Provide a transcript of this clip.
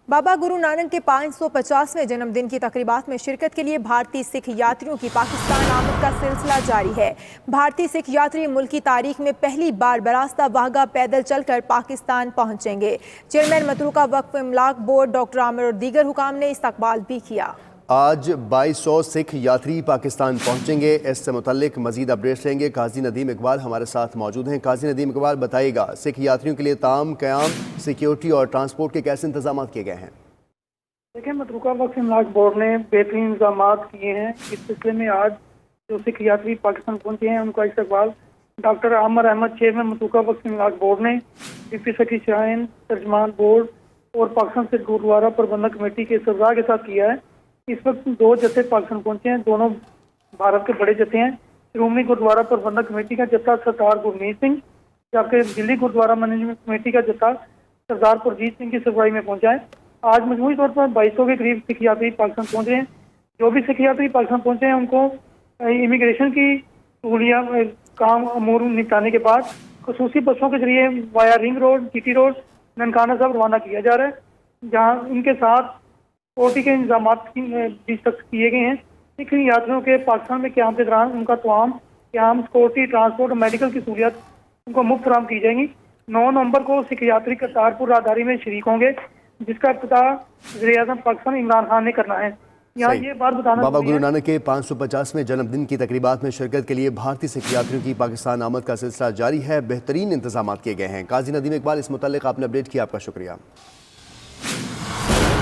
बाबा गुरु नानक के 550वें जन्मदिन की तकरीबात में शिरकत के लिए भारतीय सिख यात्रियों की पाकिस्तान आमद का सिलसिला जारी है। भारतीय सिख यात्री मुल्क की तारीख में पहली बार बरास्ता वाघा पैदल चलकर पाकिस्तान पहुंचेंगे। चेयरमैन मतरूका वक्फ इमलाक बोर्ड डॉक्टर आमिर और दीगर हुकाम ने इस्तकबाल भी किया। आज 2200 सिख यात्री पाकिस्तान पहुंचेंगे। इससे मुतल्लिक मजीद अपडेट्स रहेंगे। काजी नदीम इकबाल हमारे साथ मौजूद हैं। काजी नदीम इकबाल, बताइएगा सिख यात्रियों के लिए ताम क़याम, सिक्योरिटी और ट्रांसपोर्ट के कैसे इंतजाम किए गए हैं? देखिए, मतरूका वक्फ इमलाक बोर्ड ने बेहतरीन इंतजाम किए हैं। इस सिलसिले में आज जो सिख यात्री पाकिस्तान पहुंचे हैं उनका इस्तकबाल डॉक्टर आमिर अहमद, चेयरमैन मतरूका वक्फ इमलाक बोर्ड ने डिप्टी सेक्रेटरी शाहीन, तर्जमान बोर्ड और पाकिस्तान सिख गुरुद्वारा प्रबंधक कमेटी के सरबराह के साथ किया है। इस वक्त 2 जत्थे पाकिस्तान पहुंचे हैं, दोनों भारत के बड़े जत्थे हैं। श्रोमणी गुरुद्वारा प्रबंधक कमेटी का जत्था सरदार गुरमीत सिंह, जबकि दिल्ली गुरुद्वारा मैनेजमेंट कमेटी का जत्था सरदार पुरजीत सिंह की सरबराही में पहुंचा है। आज मजमूई तौर पर 2200 के करीब सिख यात्री पाकिस्तान पहुंच रहे हैं। जो भी सिख यात्री पाकिस्तान पहुंचे हैं उनको इमिग्रेशन की सहूलियात काम अमूर निपटाने के बाद खसूसी बसों के जरिए via ring road, GT road, Nankana साहब रवाना किया जा रहा है, जहाँ इनके साथ सिक्योरिटी के इंतजाम भी सख्त किए गए हैं। सिख यात्रियों के पाकिस्तान में क़याम के दौरान उनका तमाम क़याम, सिक्योरिटी, ट्रांसपोर्ट और मेडिकल की सहूलियत उनको मुफ्त फराहम की जाएंगी। 9 नवंबर को सिख यात्री करतारपुर राहदारी में शरीक होंगे, जिसका इफ्तिताह वज़ीर-ए-आज़म पाकिस्तान इमरान खान ने करना है। यहाँ ये बात बताना, बाबा गुरु नानक के 550वें जन्मदिन की तकरीबात में शिरकत के लिए भारतीय सिख यात्रियों की पाकिस्तान आमद का सिलसिला जारी है। बेहतरीन इंतजाम किए गए हैं। काजी नदीम इकबाल, इस मुतल्लिक आपने अपडेट किया, आपका शुक्रिया।